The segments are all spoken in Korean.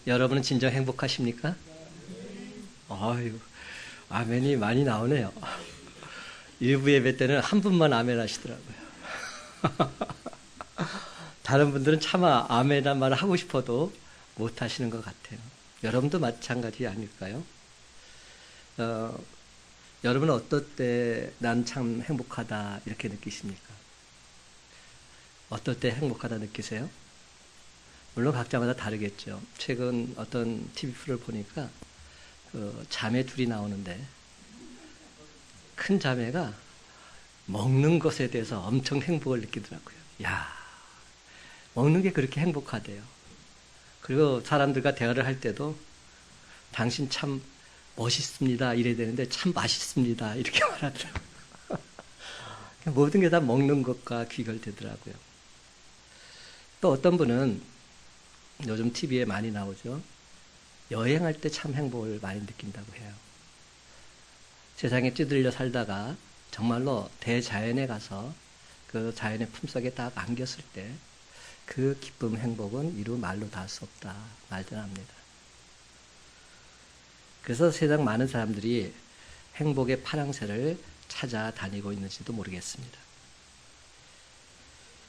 여러분은 진정 행복하십니까? 아유, 아멘이 많이 나오네요. 일부 예배 때는 한 분만 아멘 하시더라고요. 다른 분들은 차마 아멘이란 말을 하고 싶어도 못 하시는 것 같아요. 여러분도 마찬가지 아닐까요? 여러분은 어떨 때 난 참 행복하다 이렇게 느끼십니까? 어떨 때 행복하다 느끼세요? 물론 각자마다 다르겠죠. 최근 어떤 TV 프로를 보니까 자매 둘이 나오는데 큰 자매가 먹는 것에 대해서 엄청 행복을 느끼더라고요. 야, 먹는 게 그렇게 행복하대요. 그리고 사람들과 대화를 할 때도 당신 참 멋있습니다 이래야 되는데 참 맛있습니다 이렇게 말하더라고요. 모든 게 다 먹는 것과 귀결되더라고요. 또 어떤 분은 요즘 TV에 많이 나오죠. 여행할 때 참 행복을 많이 느낀다고 해요. 세상에 찌들려 살다가 정말로 대자연에 가서 그 자연의 품속에 딱 안겼을 때 그 기쁨, 행복은 이루 말로 닿을 수 없다 말들 합니다. 그래서 세상 많은 사람들이 행복의 파랑새를 찾아다니고 있는지도 모르겠습니다.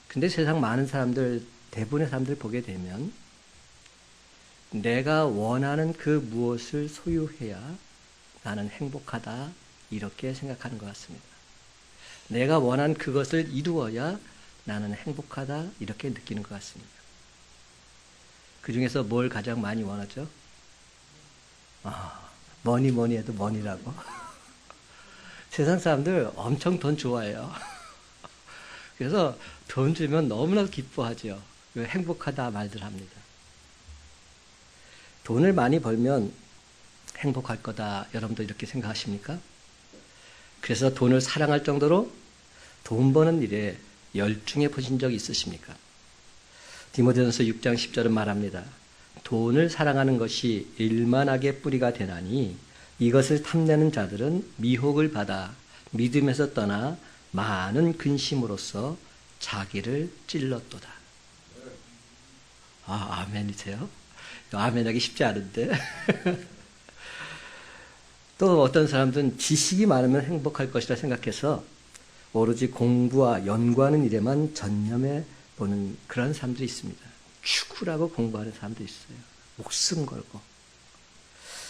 근데 세상 많은 사람들, 대부분의 사람들 보게 되면 내가 원하는 그 무엇을 소유해야 나는 행복하다 이렇게 생각하는 것 같습니다. 내가 원한 그것을 이루어야 나는 행복하다 이렇게 느끼는 것 같습니다. 그 중에서 뭘 가장 많이 원하죠? 뭐니 해도 머니라고. 세상 사람들 엄청 돈 좋아해요. 그래서 돈 주면 너무나 기뻐하죠. 행복하다 말들 합니다. 돈을 많이 벌면 행복할 거다. 여러분도 이렇게 생각하십니까? 그래서 돈을 사랑할 정도로 돈 버는 일에 열중해 보신 적 있으십니까? 디모데전서 6장 10절은 말합니다. 돈을 사랑하는 것이 일만하게 뿌리가 되나니 이것을 탐내는 자들은 미혹을 받아 믿음에서 떠나 많은 근심으로써 자기를 찔렀도다. 아멘이세요? 아멘하기 쉽지 않은데. 또 어떤 사람들은 지식이 많으면 행복할 것이라 생각해서 오로지 공부와 연구하는 일에만 전념해 보는 그런 사람들이 있습니다. 죽으라고 공부하는 사람도 있어요. 목숨 걸고.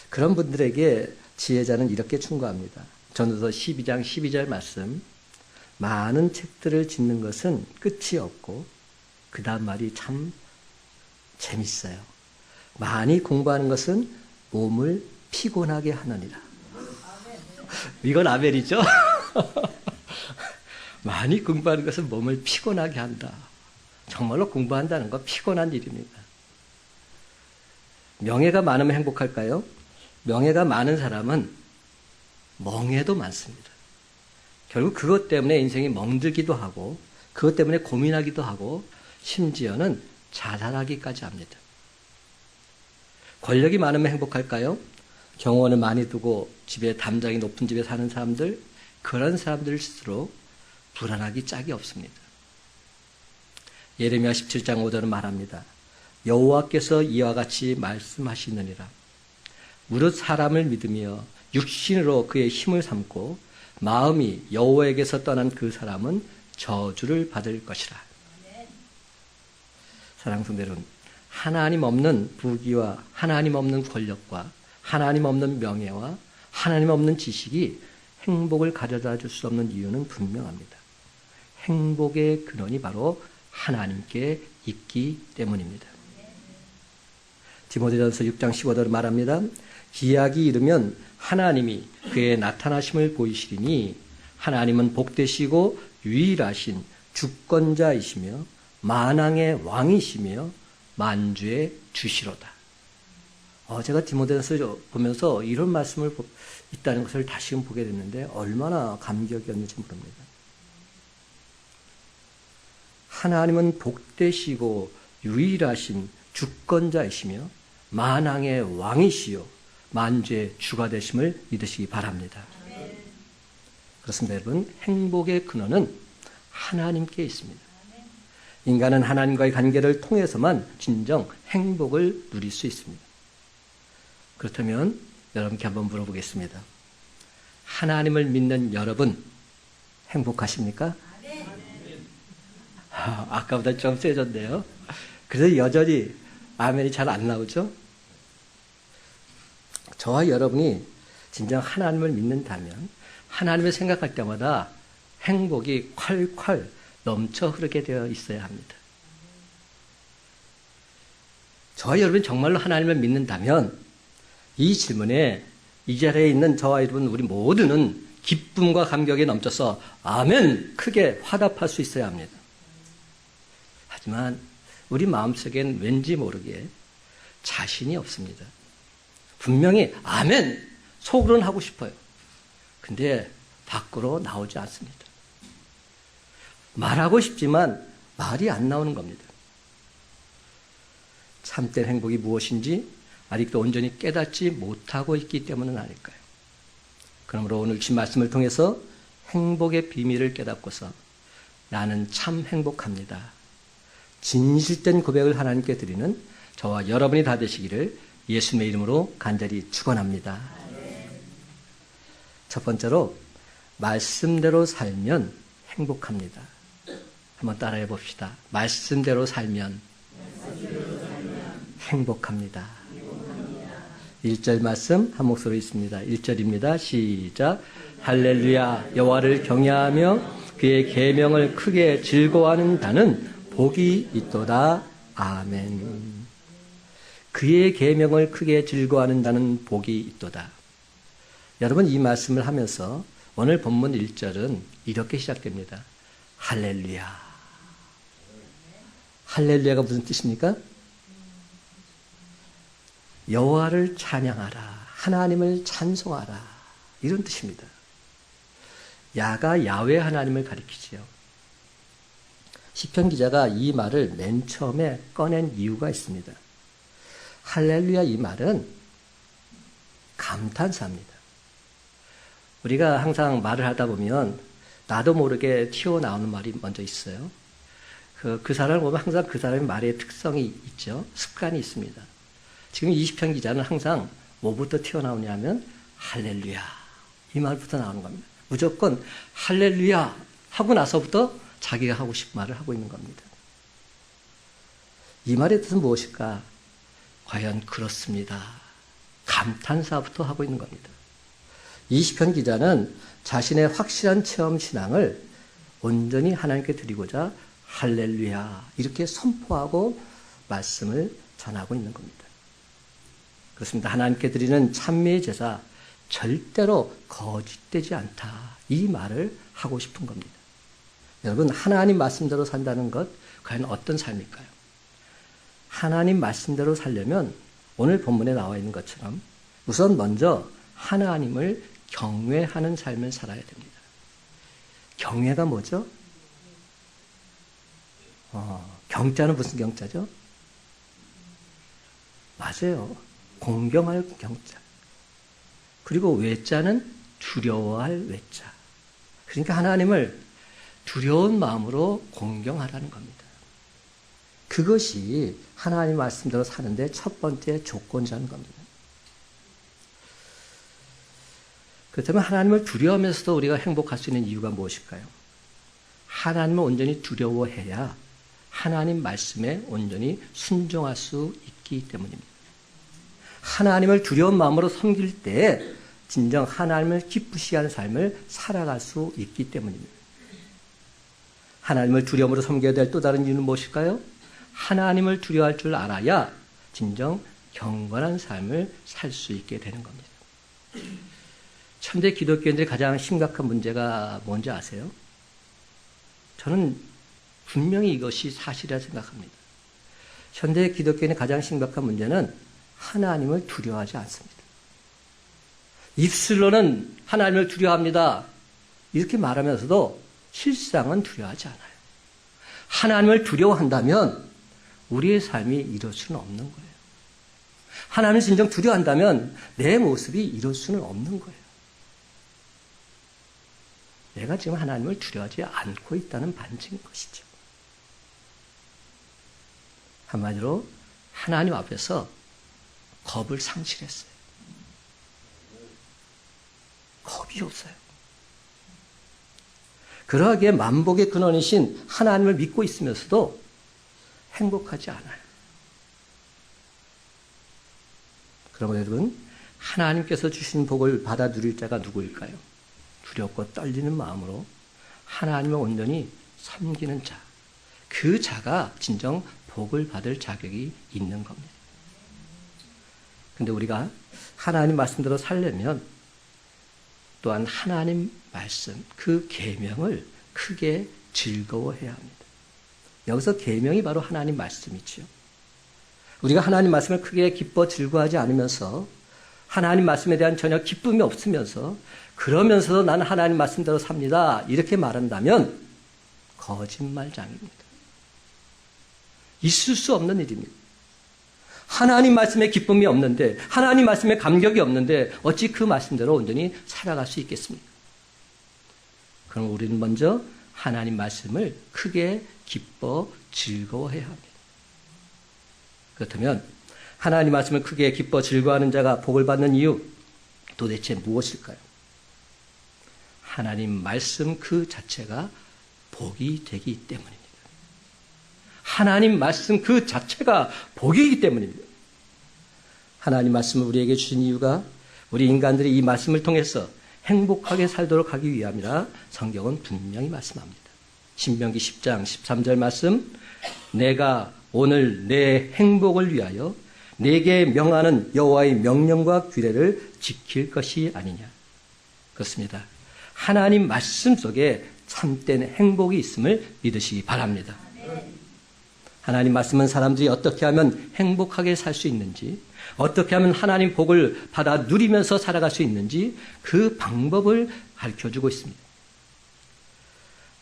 그런 분들에게 지혜자는 이렇게 충고합니다. 전도서 12장 12절 말씀. 많은 책들을 짓는 것은 끝이 없고 그 다음 말이 참 재밌어요. 많이 공부하는 것은 몸을 피곤하게 하느니라. 이건 아멘이죠? 많이 공부하는 것은 몸을 피곤하게 한다. 정말로 공부한다는 건 피곤한 일입니다. 명예가 많으면 행복할까요? 명예가 많은 사람은 멍해도 많습니다. 결국 그것 때문에 인생이 멍들기도 하고 그것 때문에 고민하기도 하고 심지어는 자살하기까지 합니다. 권력이 많으면 행복할까요? 경호원을 많이 두고 집에 담장이 높은 집에 사는 사람들, 그런 사람들일수록 불안하기 짝이 없습니다. 예레미야 17장 5절은 말합니다. 여호와께서 이와 같이 말씀하시느니라. 무릇 사람을 믿으며 육신으로 그의 힘을 삼고 마음이 여호와에게서 떠난 그 사람은 저주를 받을 것이라. 사랑하는 성도 여러분, 하나님 없는 부귀와 하나님 없는 권력과 하나님 없는 명예와 하나님 없는 지식이 행복을 가져다 줄 수 없는 이유는 분명합니다. 행복의 근원이 바로 하나님께 있기 때문입니다. 디모데전서 6장 15절을 말합니다. 기약이 이르면 하나님이 그의 나타나심을 보이시리니 하나님은 복되시고 유일하신 주권자이시며 만왕의 왕이시며 만주의 주시로다. 제가 디모데전서 보면서 이런 말씀을 있다는 것을 다시금 보게 됐는데 얼마나 감격이었는지 모릅니다. 하나님은 복되시고 유일하신 주권자이시며 만왕의 왕이시요 만주의 주가 되심을 믿으시기 바랍니다. 그렇습니다, 여러분. 행복의 근원은 하나님께 있습니다. 인간은 하나님과의 관계를 통해서만 진정 행복을 누릴 수 있습니다. 그렇다면 여러분께 한번 물어보겠습니다. 하나님을 믿는 여러분 행복하십니까? 아까보다 좀 세졌네요. 그래서 여전히 아멘이 잘 안 나오죠? 저와 여러분이 진정 하나님을 믿는다면 하나님을 생각할 때마다 행복이 콸콸 넘쳐 흐르게 되어 있어야 합니다. 저와 여러분이 정말로 하나님을 믿는다면 이 질문에 이 자리에 있는 저와 여러분 우리 모두는 기쁨과 감격에 넘쳐서 아멘 크게 화답할 수 있어야 합니다. 하지만 우리 마음속엔 왠지 모르게 자신이 없습니다. 분명히 아멘 속으로는 하고 싶어요. 근데 밖으로 나오지 않습니다. 말하고 싶지만 말이 안 나오는 겁니다. 참된 행복이 무엇인지 아직도 온전히 깨닫지 못하고 있기 때문은 아닐까요? 그러므로 오늘 주신 말씀을 통해서 행복의 비밀을 깨닫고서 나는 참 행복합니다. 진실된 고백을 하나님께 드리는 저와 여러분이 다 되시기를 예수님의 이름으로 간절히 축원합니다. 첫 번째로 말씀대로 살면 행복합니다. 한번 따라해 봅시다. 말씀대로 살면 행복합니다. 1절 말씀 한 목소리 있습니다. 1절입니다. 시작. 할렐루야. 여호와를 경외하며 그의 계명을 크게 즐거워하는 자는 복이 있도다. 아멘. 그의 계명을 크게 즐거워하는 자는 복이 있도다. 여러분 이 말씀을 하면서 오늘 본문 1절은 이렇게 시작됩니다. 할렐루야. 할렐루야가 무슨 뜻입니까? 여호와를 찬양하라. 하나님을 찬송하라. 이런 뜻입니다. 야가 야훼 하나님을 가리키지요. 시편 기자가 이 말을 맨 처음에 꺼낸 이유가 있습니다. 할렐루야 이 말은 감탄사입니다. 우리가 항상 말을 하다 보면 나도 모르게 튀어나오는 말이 먼저 있어요. 그 사람을 보면 항상 그 사람의 말의 특성이 있죠. 습관이 있습니다. 지금 이 시편 기자는 항상 뭐부터 튀어나오냐면 할렐루야 이 말부터 나오는 겁니다. 무조건 할렐루야 하고 나서부터 자기가 하고 싶은 말을 하고 있는 겁니다. 이 말의 뜻은 무엇일까? 과연 그렇습니다. 감탄사부터 하고 있는 겁니다. 이 시편 기자는 자신의 확실한 체험 신앙을 온전히 하나님께 드리고자 할렐루야 이렇게 선포하고 말씀을 전하고 있는 겁니다. 그렇습니다. 하나님께 드리는 찬미의 제사 절대로 거짓되지 않다. 이 말을 하고 싶은 겁니다. 여러분 하나님 말씀대로 산다는 것 과연 어떤 삶일까요? 하나님 말씀대로 살려면 오늘 본문에 나와 있는 것처럼 우선 먼저 하나님을 경외하는 삶을 살아야 됩니다. 경외가 뭐죠? 경자는 무슨 경자죠? 맞아요. 공경할 경자. 그리고 외자는 두려워할 외자. 그러니까 하나님을 두려운 마음으로 공경하라는 겁니다. 그것이 하나님 말씀대로 사는데 첫 번째 조건이라는 겁니다. 그렇다면 하나님을 두려워하면서도 우리가 행복할 수 있는 이유가 무엇일까요? 하나님을 온전히 두려워해야 하나님 말씀에 온전히 순종할 수 있기 때문입니다. 하나님을 두려운 마음으로 섬길 때 진정 하나님을 기쁘시게 하는 삶을 살아갈 수 있기 때문입니다. 하나님을 두려움으로 섬겨야 될 또 다른 이유는 무엇일까요? 하나님을 두려워할 줄 알아야 진정 경건한 삶을 살 수 있게 되는 겁니다. 현대 기독교인들의 가장 심각한 문제가 뭔지 아세요? 저는 분명히 이것이 사실이라 생각합니다. 현대 기독교인의 가장 심각한 문제는 하나님을 두려워하지 않습니다. 입술로는 하나님을 두려워합니다. 이렇게 말하면서도 실상은 두려워하지 않아요. 하나님을 두려워한다면 우리의 삶이 이럴 수는 없는 거예요. 하나님을 진정 두려워한다면 내 모습이 이럴 수는 없는 거예요. 내가 지금 하나님을 두려워하지 않고 있다는 반증인 것이죠. 한마디로 하나님 앞에서 겁을 상실했어요. 겁이 없어요. 그러하기에 만복의 근원이신 하나님을 믿고 있으면서도 행복하지 않아요. 그러면 여러분, 하나님께서 주신 복을 받아 누릴 자가 누구일까요? 두렵고 떨리는 마음으로 하나님을 온전히 섬기는 자. 그 자가 진정 복을 받을 자격이 있는 겁니다. 근데 우리가 하나님 말씀대로 살려면 또한 하나님 말씀, 그 계명을 크게 즐거워해야 합니다. 여기서 계명이 바로 하나님 말씀이죠. 우리가 하나님 말씀을 크게 기뻐 즐거워하지 않으면서 하나님 말씀에 대한 전혀 기쁨이 없으면서 그러면서도 나는 하나님 말씀대로 삽니다. 이렇게 말한다면 거짓말장입니다. 있을 수 없는 일입니다. 하나님 말씀에 기쁨이 없는데, 하나님 말씀에 감격이 없는데 어찌 그 말씀대로 온전히 살아갈 수 있겠습니까? 그럼 우리는 먼저 하나님 말씀을 크게 기뻐 즐거워해야 합니다. 그렇다면 하나님 말씀을 크게 기뻐 즐거워하는 자가 복을 받는 이유 도대체 무엇일까요? 하나님 말씀 그 자체가 복이 되기 때문입니다. 하나님 말씀 그 자체가 복이기 때문입니다. 하나님 말씀을 우리에게 주신 이유가 우리 인간들이 이 말씀을 통해서 행복하게 살도록 하기 위함이라 성경은 분명히 말씀합니다. 신명기 10장 13절 말씀, 내가 오늘 내 행복을 위하여 내게 명하는 여호와의 명령과 규례를 지킬 것이 아니냐. 그렇습니다. 하나님 말씀 속에 참된 행복이 있음을 믿으시기 바랍니다. 하나님 말씀은 사람들이 어떻게 하면 행복하게 살 수 있는지, 어떻게 하면 하나님 복을 받아 누리면서 살아갈 수 있는지 그 방법을 가르쳐주고 있습니다.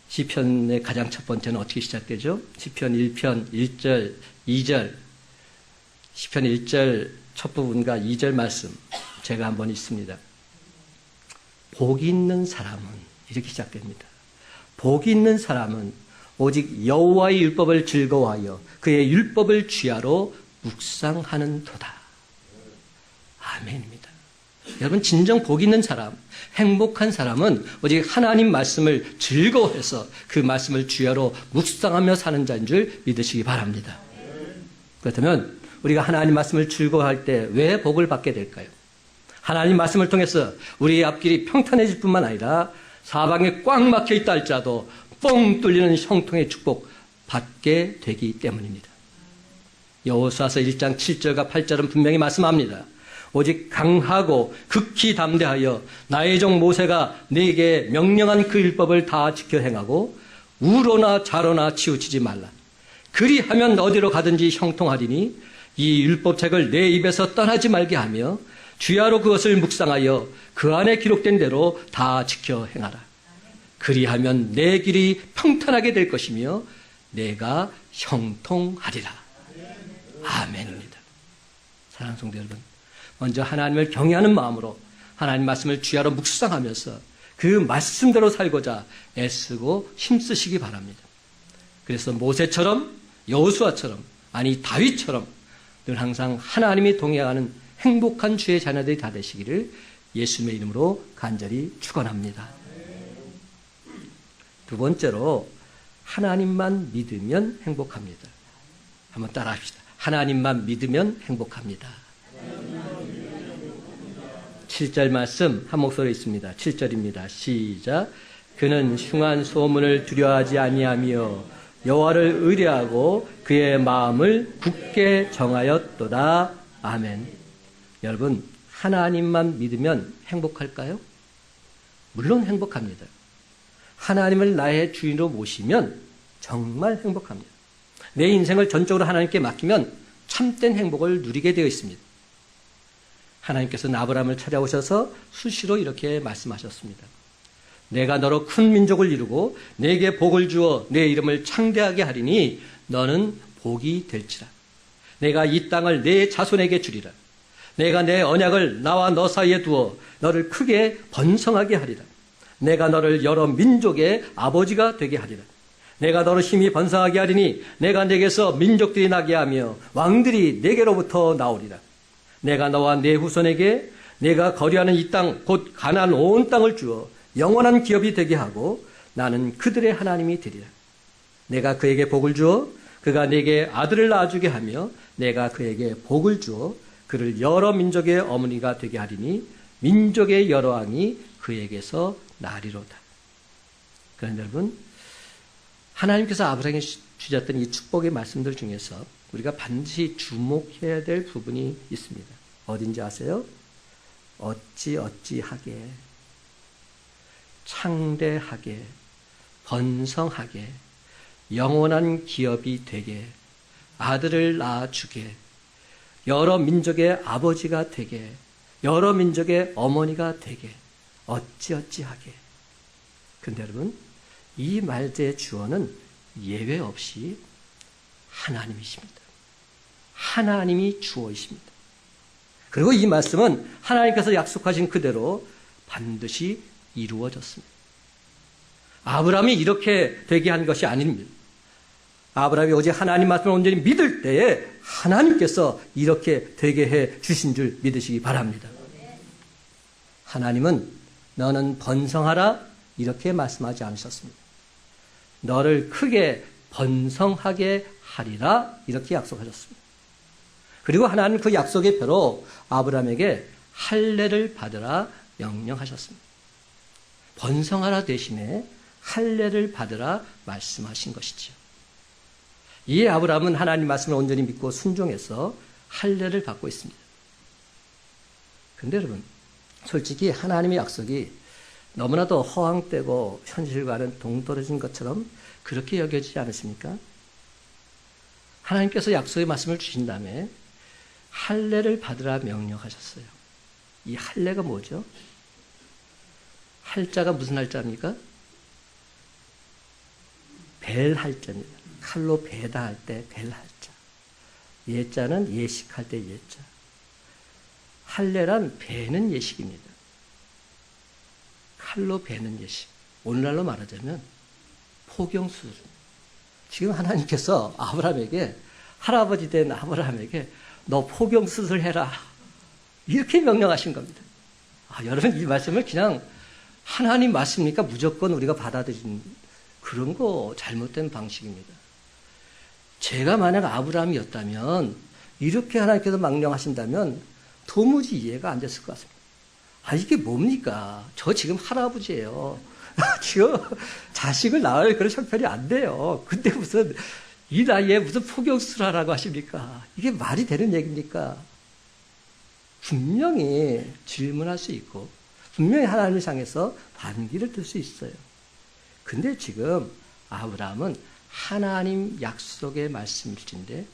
시편의 가장 첫 번째는 어떻게 시작되죠? 시편 1편 1절 2절, 시편 1절 첫 부분과 2절 말씀 제가 한번 읽습니다. 복 있는 사람은, 이렇게 시작됩니다. 복 있는 사람은 오직 여호와의 율법을 즐거워하여 그의 율법을 주야로 묵상하는 도다. 아멘입니다. 여러분, 진정 복 있는 사람, 행복한 사람은 오직 하나님 말씀을 즐거워해서 그 말씀을 주야로 묵상하며 사는 자인 줄 믿으시기 바랍니다. 그렇다면 우리가 하나님 말씀을 즐거워할 때 왜 복을 받게 될까요? 하나님 말씀을 통해서 우리의 앞길이 평탄해질 뿐만 아니라 사방에 꽉 막혀 있다 할지라도 뻥 뚫리는 형통의 축복 받게 되기 때문입니다. 여호수아서 1장 7절과 8절은 분명히 말씀합니다. 오직 강하고 극히 담대하여 나의 종 모세가 네게 명령한 그 율법을 다 지켜 행하고 우로나 좌로나 치우치지 말라. 그리하면 어디로 가든지 형통하리니 이 율법책을 내 입에서 떠나지 말게 하며 주야로 그것을 묵상하여 그 안에 기록된 대로 다 지켜 행하라. 그리하면 내 길이 평탄하게 될 것이며 내가 형통하리라. 아멘입니다. 사랑하는 성도 여러분, 먼저 하나님을 경외하는 마음으로 하나님 말씀을 주야로 묵상하면서 그 말씀대로 살고자 애쓰고 힘쓰시기 바랍니다. 그래서 모세처럼, 여호수아처럼, 아니 다윗처럼 늘 항상 하나님이 동행하는 행복한 주의 자녀들이 다 되시기를 예수님의 이름으로 간절히 축원합니다. 두 번째로, 하나님만 믿으면 행복합니다. 한번 따라 합시다. 하나님만 믿으면 행복합니다. 7절 말씀 한 목소리 있습니다. 7절입니다. 시작. 그는 흉한 소문을 두려워하지 아니하며 여호와를 의뢰하고 그의 마음을 굳게 정하였도다. 아멘. 여러분, 하나님만 믿으면 행복할까요? 물론 행복합니다. 하나님을 나의 주인으로 모시면 정말 행복합니다. 내 인생을 전적으로 하나님께 맡기면 참된 행복을 누리게 되어 있습니다. 하나님께서는 아브라함을 찾아오셔서 수시로 이렇게 말씀하셨습니다. 내가 너로 큰 민족을 이루고 내게 복을 주어 내 이름을 창대하게 하리니 너는 복이 될지라. 내가 이 땅을 내 자손에게 주리라. 내가 내 언약을 나와 너 사이에 두어 너를 크게 번성하게 하리라. 내가 너를 여러 민족의 아버지가 되게 하리라. 내가 너를 힘이 번성하게 하리니 내가 내게서 민족들이 나게 하며 왕들이 내게로부터 나오리라. 내가 너와 내 후손에게 내가 거류하는 이 땅 곧 가나안 온 땅을 주어 영원한 기업이 되게 하고 나는 그들의 하나님이 되리라. 내가 그에게 복을 주어 그가 내게 아들을 낳아주게 하며 내가 그에게 복을 주어 그를 여러 민족의 어머니가 되게 하리니 민족의 여러 왕이 그에게서 나리로다. 그런데 여러분, 하나님께서 아브라함에게 주셨던 이 축복의 말씀들 중에서 우리가 반드시 주목해야 될 부분이 있습니다. 어딘지 아세요? 어찌하게, 창대하게, 번성하게, 영원한 기업이 되게, 아들을 낳아주게, 여러 민족의 아버지가 되게, 여러 민족의 어머니가 되게, 어찌하게. 근데 여러분, 이 말들의 주어는 예외 없이 하나님이십니다. 하나님이 주어이십니다. 그리고 이 말씀은 하나님께서 약속하신 그대로 반드시 이루어졌습니다. 아브라함이 이렇게 되게 한 것이 아닙니다. 아브라함이 오직 하나님 말씀을 온전히 믿을 때에 하나님께서 이렇게 되게 해 주신 줄 믿으시기 바랍니다. 하나님은 너는 번성하라 이렇게 말씀하지 않으셨습니다. 너를 크게 번성하게 하리라 이렇게 약속하셨습니다. 그리고 하나님은 그 약속의 표로 아브라함에게 할례를 받으라 명령하셨습니다. 번성하라 대신에 할례를 받으라 말씀하신 것이지요. 이에 아브라함은 하나님 말씀을 온전히 믿고 순종해서 할례를 받고 있습니다. 그런데 여러분, 솔직히 하나님의 약속이 너무나도 허황되고 현실과는 동떨어진 것처럼 그렇게 여겨지지 않으십니까? 하나님께서 약속의 말씀을 주신 다음에 할례를 받으라 명령하셨어요. 이 할례가 뭐죠? 할자가 무슨 할자입니까? 벨 할자입니다. 칼로 베다 할 때 벨 할자. 예자는 예식할 때 예자. 할례란 베는 예식입니다. 칼로 베는 예식. 오늘날로 말하자면 포경수술. 지금 하나님께서 아브라함에게, 할아버지 된 아브라함에게 너 포경수술 해라 이렇게 명령하신 겁니다. 여러분, 이 말씀을 그냥 하나님 말씀이니까 무조건 우리가 받아들이는 그런 거 잘못된 방식입니다. 제가 만약 아브라함이었다면 이렇게 하나님께서 명령하신다면 도무지 이해가 안 됐을 것 같습니다. 이게 뭡니까? 저 지금 할아버지예요. 지금 자식을 낳을 그런 형편이 안 돼요. 근데 무슨 이 나이에 무슨 포경수술하라고 하십니까? 이게 말이 되는 얘기입니까? 분명히 질문할 수 있고 분명히 하나님을 향해서 반기를 들 수 있어요. 근데 지금 아브라함은 하나님 약속의 말씀일진데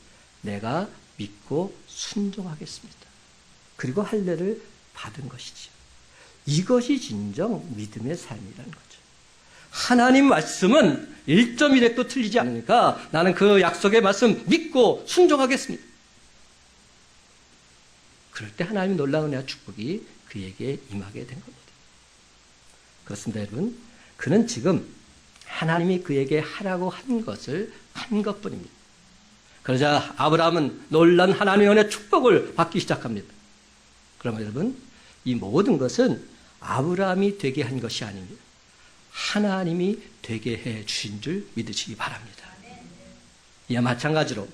내가 믿고 순종하겠습니다. 그리고 할례를 받은 것이죠. 이것이 진정 믿음의 삶이라는 거죠. 하나님 말씀은 1.1핵도 틀리지 않으니까 나는 그 약속의 말씀 믿고 순종하겠습니다. 그럴 때 하나님의 놀라운 은혜와 축복이 그에게 임하게 된 겁니다. 그렇습니다, 여러분. 그는 지금 하나님이 그에게 하라고 한 것을 한 것뿐입니다. 그러자 아브라함은 놀란 하나님의 은혜 축복을 받기 시작합니다. 그러면 여러분, 이 모든 것은 아브라함이 되게 한 것이 아닙니다. 하나님이 되게 해 주신 줄 믿으시기 바랍니다. 이와 마찬가지로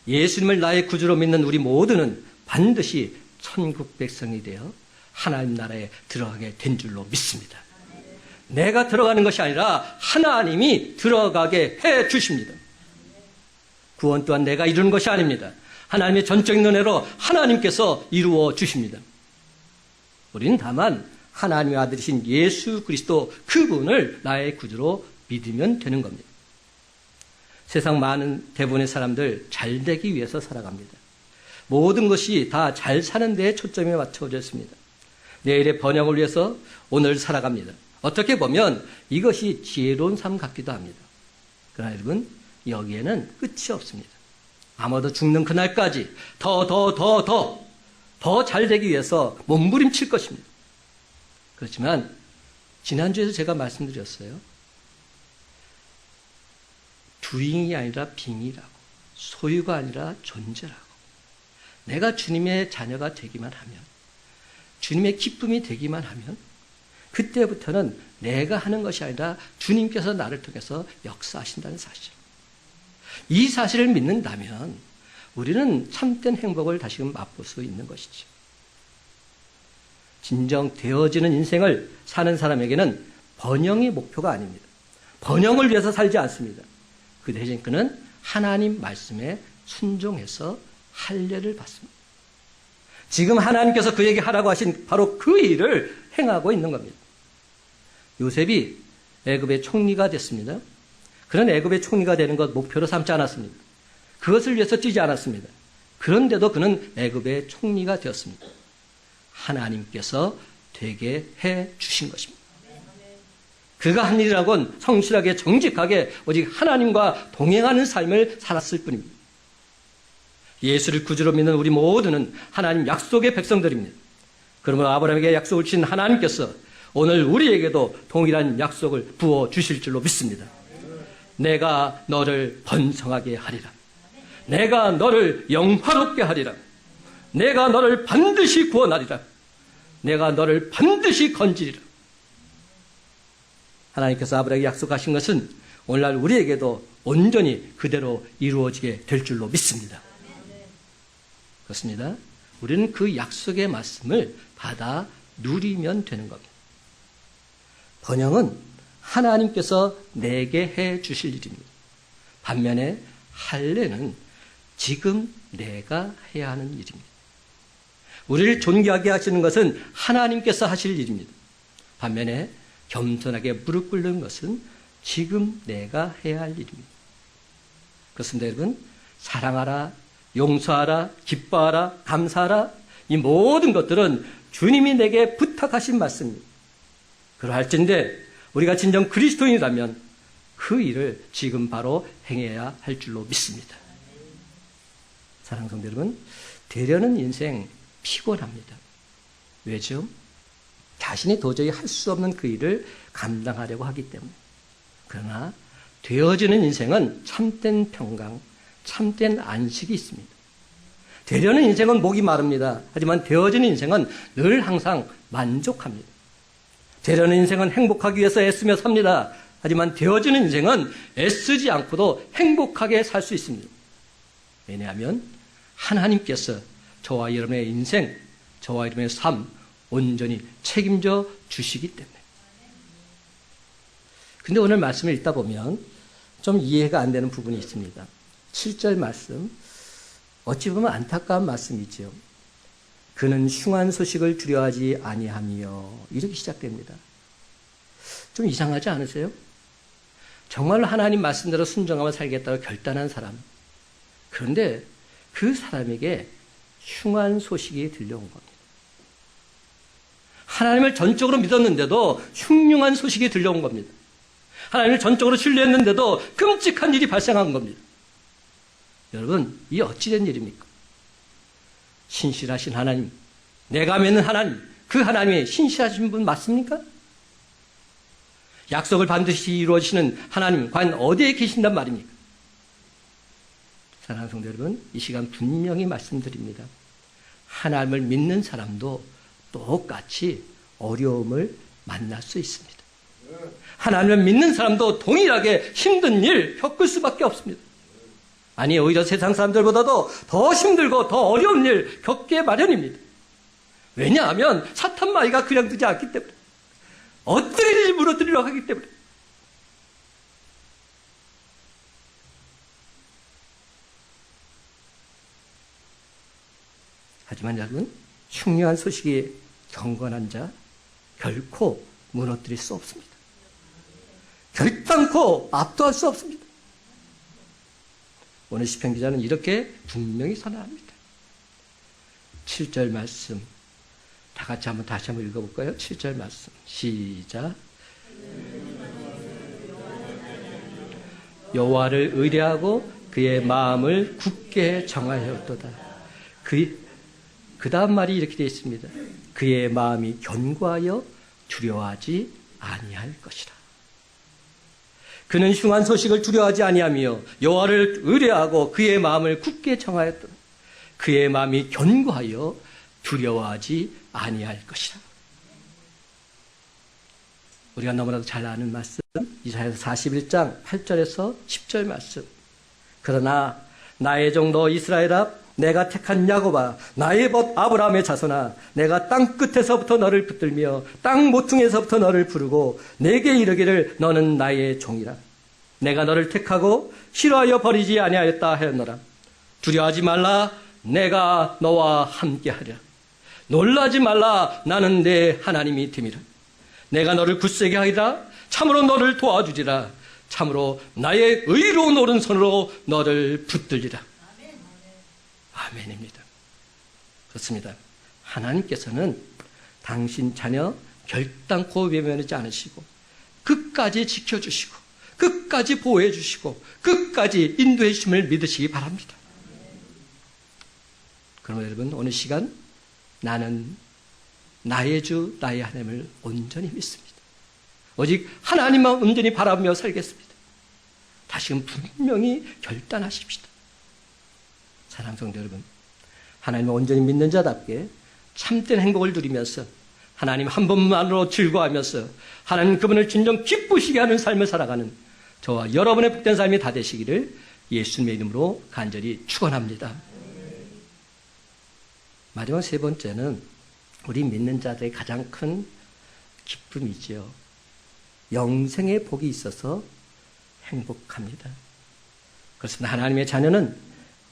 예수님을 나의 구주로 믿는 우리 모두는 반드시 천국 백성이 되어 하나님 나라에 들어가게 된 줄로 믿습니다. 내가 들어가는 것이 아니라 하나님이 들어가게 해 주십니다. 구원 또한 내가 이루는 것이 아닙니다. 하나님의 전적인 은혜로 하나님께서 이루어 주십니다. 우리는 다만 하나님의 아들이신 예수 그리스도 그분을 나의 구주로 믿으면 되는 겁니다. 세상 많은 대부분의 사람들 잘 되기 위해서 살아갑니다. 모든 것이 다 잘 사는 데에 초점이 맞춰져 있습니다. 내일의 번영을 위해서 오늘 살아갑니다. 어떻게 보면 이것이 지혜로운 삶 같기도 합니다. 그러나 여러분, 여기에는 끝이 없습니다. 아마도 죽는 그날까지 더 잘 되기 위해서 몸부림칠 것입니다. 그렇지만 지난주에도 제가 말씀드렸어요. doing이 아니라 being이라고, 소유가 아니라 존재라고. 내가 주님의 자녀가 되기만 하면, 주님의 기쁨이 되기만 하면 그때부터는 내가 하는 것이 아니라 주님께서 나를 통해서 역사하신다는 사실. 이 사실을 믿는다면 우리는 참된 행복을 다시금 맛볼 수 있는 것이죠. 진정 되어지는 인생을 사는 사람에게는 번영이 목표가 아닙니다. 번영을 위해서 살지 않습니다. 그 대신 그는 하나님 말씀에 순종해서 할례를 받습니다. 지금 하나님께서 그에게 하라고 하신 바로 그 일을 행하고 있는 겁니다. 요셉이 애굽의 총리가 됐습니다. 그는 애굽의 총리가 되는 것 목표로 삼지 않았습니다. 그것을 위해서 뛰지 않았습니다. 그런데도 그는 애굽의 총리가 되었습니다. 하나님께서 되게 해 주신 것입니다. 그가 한 일이라곤 성실하게 정직하게 오직 하나님과 동행하는 삶을 살았을 뿐입니다. 예수를 구주로 믿는 우리 모두는 하나님 약속의 백성들입니다. 그러므로 아브라함에게 약속을 주신 하나님께서 오늘 우리에게도 동일한 약속을 부어 주실 줄로 믿습니다. 내가 너를 번성하게 하리라. 내가 너를 영화롭게 하리라. 내가 너를 반드시 구원하리라. 내가 너를 반드시 건지리라. 하나님께서 아브라함에게 약속하신 것은 오늘날 우리에게도 온전히 그대로 이루어지게 될 줄로 믿습니다. 그렇습니다. 우리는 그 약속의 말씀을 받아 누리면 되는 겁니다. 번영은 하나님께서 내게 해 주실 일입니다. 반면에 할례는 지금 내가 해야 하는 일입니다. 우리를 존귀하게 하시는 것은 하나님께서 하실 일입니다. 반면에 겸손하게 무릎 꿇는 것은 지금 내가 해야 할 일입니다. 그렇습니다, 여러분. 사랑하라, 용서하라, 기뻐하라, 감사하라. 이 모든 것들은 주님이 내게 부탁하신 말씀입니다. 그러할진데 우리가 진정 그리스도인이라면 그 일을 지금 바로 행해야 할 줄로 믿습니다. 사랑하는 성도 여러분, 되려는 인생 피곤합니다. 왜죠? 자신이 도저히 할 수 없는 그 일을 감당하려고 하기 때문에. 그러나 되어지는 인생은 참된 평강, 참된 안식이 있습니다. 되려는 인생은 목이 마릅니다. 하지만 되어지는 인생은 늘 항상 만족합니다. 되려는 인생은 행복하기 위해서 애쓰며 삽니다. 하지만 되어지는 인생은 애쓰지 않고도 행복하게 살 수 있습니다. 왜냐하면 하나님께서 저와 여러분의 인생, 저와 여러분의 삶 온전히 책임져 주시기 때문에. 근데 오늘 말씀을 읽다 보면 좀 이해가 안 되는 부분이 있습니다. 7절 말씀, 어찌 보면 안타까운 말씀이죠. 그는 흉한 소식을 두려워하지 아니하며, 이렇게 시작됩니다. 좀 이상하지 않으세요? 정말로 하나님 말씀대로 순종하며 살겠다고 결단한 사람. 그런데 그 사람에게 흉한 소식이 들려온 겁니다. 하나님을 전적으로 믿었는데도 흉흉한 소식이 들려온 겁니다. 하나님을 전적으로 신뢰했는데도 끔찍한 일이 발생한 겁니다. 여러분, 이게 어찌된 일입니까? 신실하신 하나님, 내가 믿는 하나님, 그 하나님이 신실하신 분 맞습니까? 약속을 반드시 이루어지시는 하나님, 과연 어디에 계신단 말입니까? 사랑하는 성도 여러분, 이 시간 분명히 말씀드립니다. 하나님을 믿는 사람도 똑같이 어려움을 만날 수 있습니다. 하나님을 믿는 사람도 동일하게 힘든 일 겪을 수밖에 없습니다. 아니, 오히려 세상 사람들보다도 더 힘들고 더 어려운 일 겪게 마련입니다. 왜냐하면 사탄 마귀가 그냥 두지 않기 때문에, 어떻게든지 무너뜨리려고 하기 때문에. 하지만 여러분, 흉흉한 소식이 경건한 자 결코 무너뜨릴 수 없습니다. 결단코 압도할 수 없습니다. 오늘 시편 기자는 이렇게 분명히 선언합니다. 7절 말씀 다 같이 다시 한번 읽어볼까요? 7절 말씀 시작. 여호와를 의뢰하고 그의 마음을 굳게 정하였도다. 그 다음 말이 이렇게 되어 있습니다. 그의 마음이 견고하여 두려워하지 아니할 것이라. 그는 흉한 소식을 두려워하지 아니하며 여호와를 의뢰하고 그의 마음을 굳게 정하였도다. 그의 마음이 견고하여 두려워하지 아니할 것이라. 우리가 너무나도 잘 아는 말씀, 이사야서 41장 8절에서 10절 말씀. 그러나 나의 종도 이스라엘아, 내가 택한 야곱아, 나의 벗 아브라함의 자손아, 내가 땅 끝에서부터 너를 붙들며 땅 모퉁이에서부터 너를 부르고 내게 이르기를 너는 나의 종이라. 내가 너를 택하고 싫어하여 버리지 아니하였다 하였노라. 두려워하지 말라, 내가 너와 함께하리라. 놀라지 말라, 나는 내 하나님이 됨이라. 내가 너를 굳세게 하리라. 참으로 너를 도와주리라. 참으로 나의 의로운 오른손으로 너를 붙들리라. 아멘입니다. 그렇습니다. 하나님께서는 당신 자녀 결단코 외면하지 않으시고 끝까지 지켜주시고 끝까지 보호해 주시고 끝까지 인도해 주심을 믿으시기 바랍니다. 그러면 여러분, 오늘 시간 나는 나의 주 나의 하나님을 온전히 믿습니다. 오직 하나님만 온전히 바라보며 살겠습니다. 다시금 분명히 결단하십시다. 사랑하는 성도 여러분, 하나님을 온전히 믿는 자답게 참된 행복을 누리면서 하나님 한 번만으로 즐거워하면서 하나님 그분을 진정 기쁘시게 하는 삶을 살아가는 저와 여러분의 복된 삶이 다 되시기를 예수님의 이름으로 간절히 축원합니다. 마지막 세 번째는 우리 믿는 자들의 가장 큰 기쁨이지요. 영생의 복이 있어서 행복합니다. 그렇습니다. 하나님의 자녀는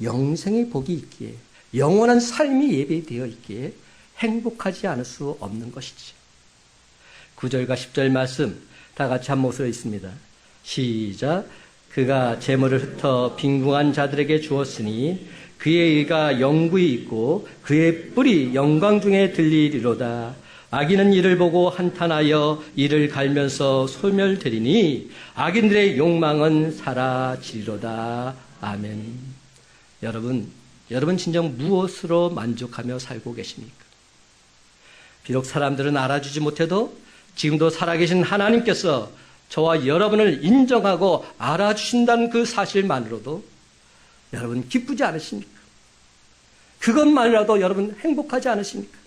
영생의 복이 있기에, 영원한 삶이 예배되어 있기에 행복하지 않을 수 없는 것이지요. 9절과 10절 말씀 다 같이 한 목소리로 있습니다. 시작. 그가 재물을 흩어 빈궁한 자들에게 주었으니 그의 의가 영구히 있고 그의 뿔이 영광 중에 들리리로다. 악인은 이를 보고 한탄하여 이를 갈면서 소멸되리니 악인들의 욕망은 사라지리로다. 아멘. 여러분 진정 무엇으로 만족하며 살고 계십니까? 비록 사람들은 알아주지 못해도 지금도 살아계신 하나님께서 저와 여러분을 인정하고 알아주신다는 그 사실만으로도 여러분 기쁘지 않으십니까? 그것만이라도 여러분 행복하지 않으십니까?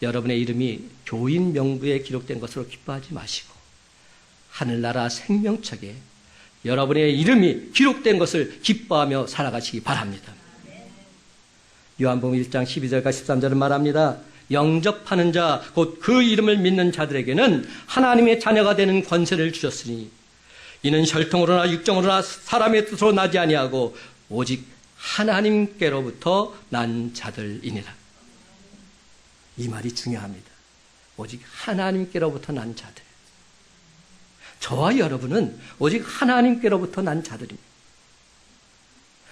여러분의 이름이 교인 명부에 기록된 것으로 기뻐하지 마시고 하늘나라 생명책에 여러분의 이름이 기록된 것을 기뻐하며 살아가시기 바랍니다. 요한복음 1장 12절과 13절은 말합니다. 영접하는 자, 곧 그 이름을 믿는 자들에게는 하나님의 자녀가 되는 권세를 주셨으니 이는 혈통으로나 육정으로나 사람의 뜻으로 나지 아니하고 오직 하나님께로부터 난 자들이니라. 이 말이 중요합니다. 오직 하나님께로부터 난 자들. 저와 여러분은 오직 하나님께로부터 난 자들입니다.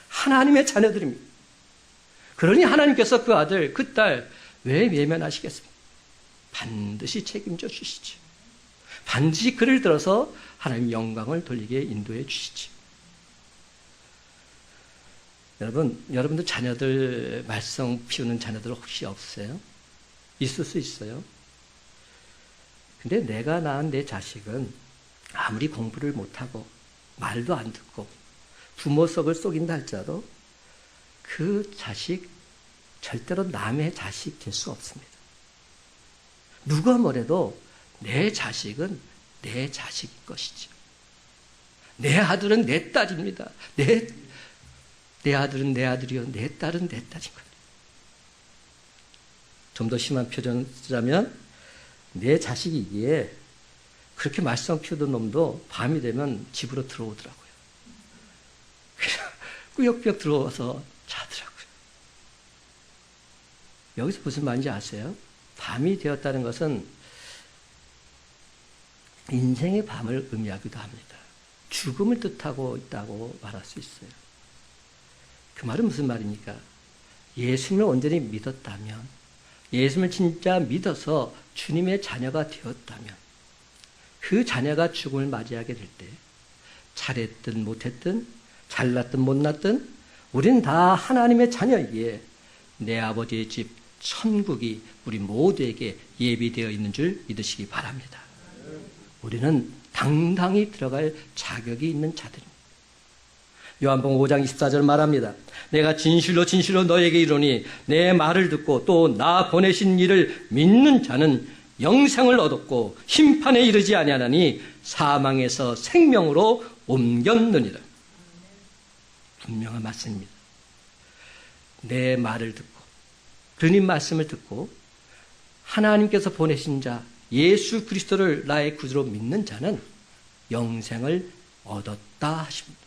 하나님의 자녀들입니다. 그러니 하나님께서 그 아들, 그 딸 왜 외면하시겠습니까? 반드시 책임져 주시죠. 반드시 그를 들어서 하나님 영광을 돌리게 인도해 주시죠. 여러분들 자녀들 말썽 피우는 자녀들 혹시 없으세요? 있을 수 있어요. 근데 내가 낳은 내 자식은 아무리 공부를 못하고 말도 안 듣고 부모 속을 속인다 할지라도 그 자식 절대로 남의 자식 될 수 없습니다. 누가 뭐래도 내 자식은 내 자식일 것이죠. 내 아들은 내 딸입니다. 내 아들은 내 아들이요, 내 딸은 내 딸인 거예요. 좀 더 심한 표현을 쓰자면 내 자식이기에 그렇게 말썽 피우던 놈도 밤이 되면 집으로 들어오더라고요. 그냥 꾸역꾸역 들어와서 자더라고요. 여기서 무슨 말인지 아세요? 밤이 되었다는 것은 인생의 밤을 의미하기도 합니다. 죽음을 뜻하고 있다고 말할 수 있어요. 그 말은 무슨 말입니까? 예수님을 온전히 믿었다면, 예수님을 진짜 믿어서 주님의 자녀가 되었다면, 그 자녀가 죽음을 맞이하게 될 때 잘했든 못했든 잘났든 못났든 우리는 다 하나님의 자녀이기에 내 아버지의 집 천국이 우리 모두에게 예비되어 있는 줄 믿으시기 바랍니다. 우리는 당당히 들어갈 자격이 있는 자들입니다. 요한복음 5장 24절 말합니다. 내가 진실로 진실로 너에게 이르노니 내 말을 듣고 또 나 보내신 이를 믿는 자는 영생을 얻었고 심판에 이르지 아니하나니 사망에서 생명으로 옮겼느니라. 분명한 말씀입니다. 내 말을 듣고 주님 말씀을 듣고 하나님께서 보내신 자 예수 그리스도를 나의 구주로 믿는 자는 영생을 얻었다 하십니다.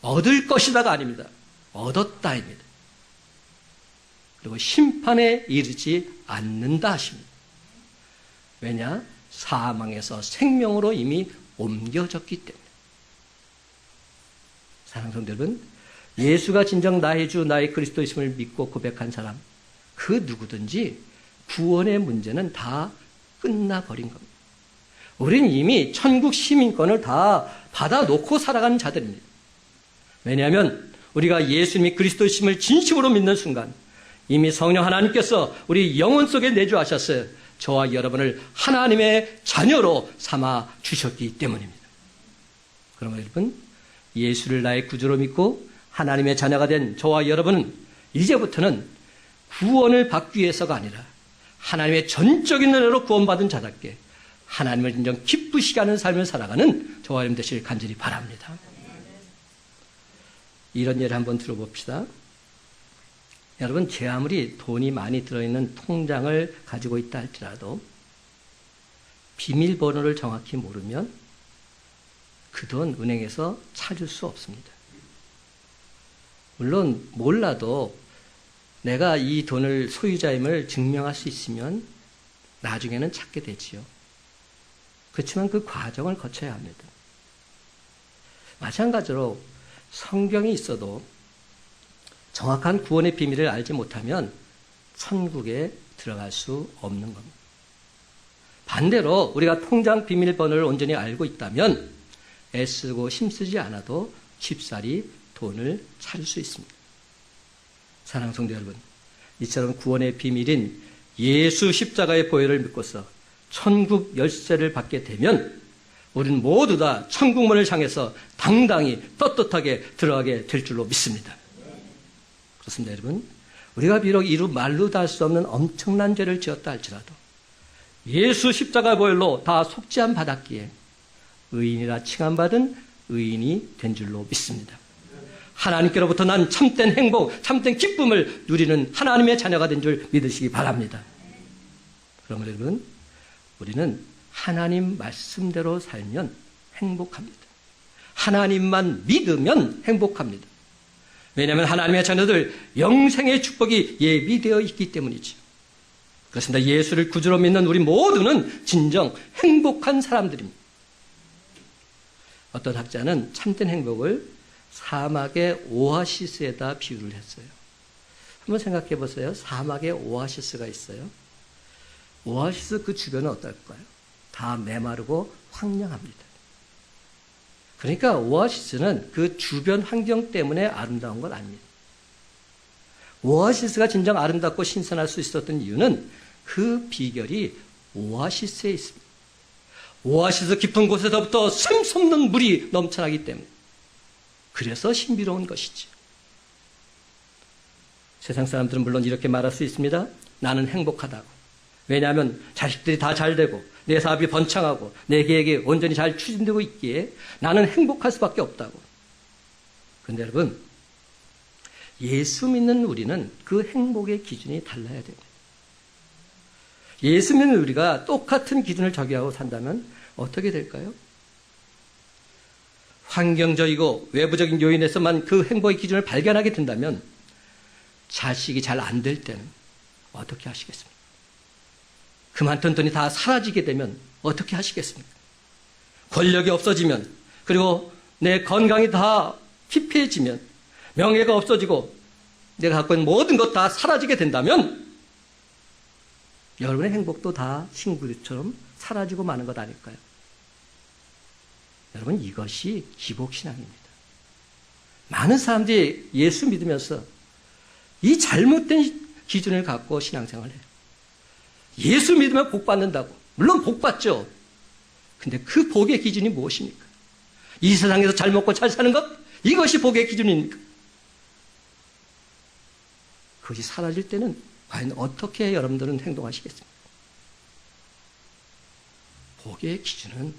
얻을 것이다가 아닙니다. 얻었다입니다. 그리고 심판에 이르지 않는다 하십니다. 왜냐? 사망에서 생명으로 이미 옮겨졌기 때문에. 사랑하는 성도 여러분, 예수가 진정 나의 주 나의 그리스도이심을 믿고 고백한 사람 그 누구든지 구원의 문제는 다 끝나버린 겁니다. 우리는 이미 천국 시민권을 다 받아놓고 살아가는 자들입니다. 왜냐하면 우리가 예수님이 그리스도이심을 진심으로 믿는 순간 이미 성령 하나님께서 우리 영혼 속에 내주하셨어요. 저와 여러분을 하나님의 자녀로 삼아 주셨기 때문입니다. 그러면 여러분, 예수를 나의 구주로 믿고 하나님의 자녀가 된 저와 여러분은 이제부터는 구원을 받기 위해서가 아니라 하나님의 전적인 은혜로 구원받은 자답게 하나님을 진정 기쁘시게 하는 삶을 살아가는 저와 여러분 되시길 간절히 바랍니다. 이런 예를 한번 들어봅시다. 여러분, 제 아무리 돈이 많이 들어있는 통장을 가지고 있다 할지라도 비밀번호를 정확히 모르면 그 돈 은행에서 찾을 수 없습니다. 물론 몰라도 내가 이 돈을 소유자임을 증명할 수 있으면 나중에는 찾게 되지요. 그렇지만 그 과정을 거쳐야 합니다. 마찬가지로 성경이 있어도 정확한 구원의 비밀을 알지 못하면 천국에 들어갈 수 없는 겁니다. 반대로 우리가 통장 비밀번호를 온전히 알고 있다면 애쓰고 힘쓰지 않아도 쉽사리 돈을 찾을 수 있습니다. 사랑하는 성도 여러분, 이처럼 구원의 비밀인 예수 십자가의 보혈을 믿고서 천국 열쇠를 받게 되면 우리는 모두 다 천국문을 향해서 당당히 떳떳하게 들어가게 될 줄로 믿습니다. 그렇습니다, 여러분. 우리가 비록 이루 말로 다 할 수 없는 엄청난 죄를 지었다 할지라도 예수 십자가 보혈로 다 속죄함 받았기에 의인이라 칭함받은 의인이 된 줄로 믿습니다. 하나님께로부터 난 참된 행복, 참된 기쁨을 누리는 하나님의 자녀가 된 줄 믿으시기 바랍니다. 그러면 여러분, 우리는 하나님 말씀대로 살면 행복합니다. 하나님만 믿으면 행복합니다. 왜냐하면 하나님의 자녀들 영생의 축복이 예비되어 있기 때문이죠. 그렇습니다. 예수를 구주로 믿는 우리 모두는 진정 행복한 사람들입니다. 어떤 학자는 참된 행복을 사막의 오아시스에다 비유를 했어요. 한번 생각해 보세요. 사막에 오아시스가 있어요. 오아시스 그 주변은 어떨까요? 다 메마르고 황량합니다. 그러니까 오아시스는 그 주변 환경 때문에 아름다운 건 아닙니다. 오아시스가 진정 아름답고 신선할 수 있었던 이유는 그 비결이 오아시스에 있습니다. 오아시스 깊은 곳에서부터 샘솟는 물이 넘쳐나기 때문에 그래서 신비로운 것이지. 세상 사람들은 물론 이렇게 말할 수 있습니다. 나는 행복하다고. 왜냐하면 자식들이 다 잘 되고 내 사업이 번창하고 내 계획이 온전히 잘 추진되고 있기에 나는 행복할 수밖에 없다고. 그런데 여러분, 예수 믿는 우리는 그 행복의 기준이 달라야 됩니다. 예수 믿는 우리가 똑같은 기준을 적용하고 산다면 어떻게 될까요? 환경적이고 외부적인 요인에서만 그 행복의 기준을 발견하게 된다면 자식이 잘 안 될 때는 어떻게 하시겠습니까? 그 많던 돈이 다 사라지게 되면 어떻게 하시겠습니까? 권력이 없어지면, 그리고 내 건강이 다 피폐해지면, 명예가 없어지고 내가 갖고 있는 모든 것 다 사라지게 된다면 여러분의 행복도 다 싱그루처럼 사라지고 마는 것 아닐까요? 여러분, 이것이 기복신앙입니다. 많은 사람들이 예수 믿으면서 이 잘못된 기준을 갖고 신앙생활을 해요. 예수 믿으면 복 받는다고. 물론 복 받죠. 근데 그 복의 기준이 무엇입니까? 이 세상에서 잘 먹고 잘 사는 것? 이것이 복의 기준입니까? 그것이 사라질 때는 과연 어떻게 여러분들은 행동하시겠습니까? 복의 기준은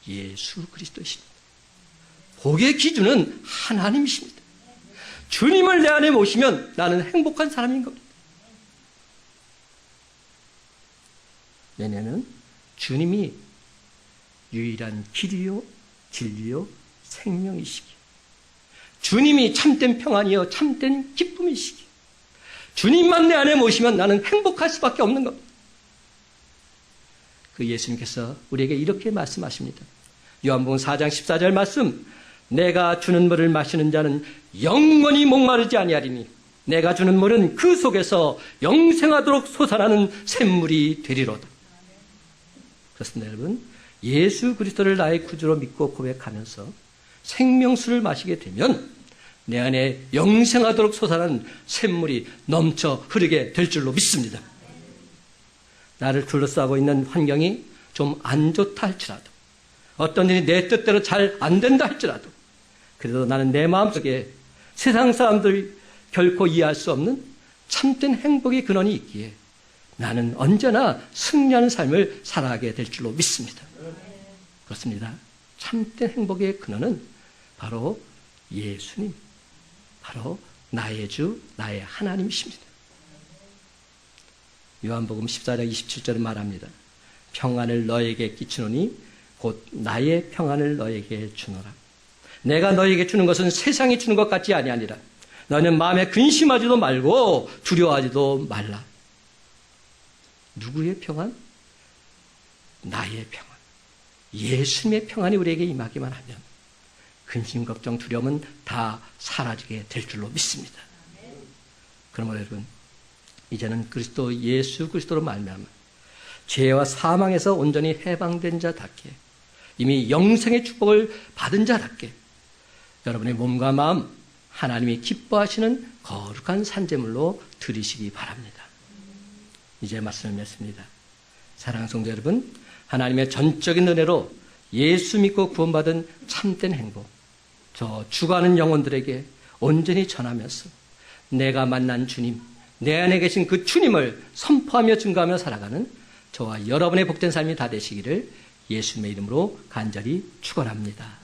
예수 그리스도이십니다. 복의 기준은 하나님이십니다. 주님을 내 안에 모시면 나는 행복한 사람인 겁니다. 왜냐하면 주님이 유일한 길이요, 진리요, 생명이시기에, 주님이 참된 평안이요, 참된 기쁨이시기에, 주님만 내 안에 모시면 나는 행복할 수밖에 없는 겁니다. 그 예수님께서 우리에게 이렇게 말씀하십니다. 요한복음 4장 14절 말씀, 내가 주는 물을 마시는 자는 영원히 목마르지 아니하리니 내가 주는 물은 그 속에서 영생하도록 솟아나는 샘물이 되리로다. 그렇습니다, 여러분. 예수 그리스도를 나의 구주로 믿고 고백하면서 생명수를 마시게 되면 내 안에 영생하도록 솟아나는 샘물이 넘쳐 흐르게 될 줄로 믿습니다. 나를 둘러싸고 있는 환경이 좀 안 좋다 할지라도, 어떤 일이 내 뜻대로 잘 안 된다 할지라도, 그래도 나는 내 마음속에 세상 사람들이 결코 이해할 수 없는 참된 행복의 근원이 있기에 나는 언제나 승리하는 삶을 살아가게 될 줄로 믿습니다. 그렇습니다. 참된 행복의 근원은 바로 예수님, 바로 나의 주, 나의 하나님이십니다. 요한복음 14장 27절은 말합니다. 평안을 너에게 끼치노니 곧 나의 평안을 너에게 주노라. 내가 너에게 주는 것은 세상이 주는 것 같지 아니하니라. 너는 마음에 근심하지도 말고 두려워하지도 말라. 누구의 평안? 나의 평안. 예수님의 평안이 우리에게 임하기만 하면 근심, 걱정, 두려움은 다 사라지게 될 줄로 믿습니다. 그러므로 여러분, 이제는 그리스도 예수 그리스도로 말미암아 죄와 사망에서 온전히 해방된 자답게, 이미 영생의 축복을 받은 자답게 여러분의 몸과 마음 하나님이 기뻐하시는 거룩한 산제물로 드리시기 바랍니다. 이제 말씀을 맺습니다. 사랑하는 성도 여러분, 하나님의 전적인 은혜로 예수 믿고 구원받은 참된 행복, 저 죽어가는 영혼들에게 온전히 전하면서 내가 만난 주님, 내 안에 계신 그 주님을 선포하며 증거하며 살아가는 저와 여러분의 복된 삶이 다 되시기를 예수님의 이름으로 간절히 축원합니다.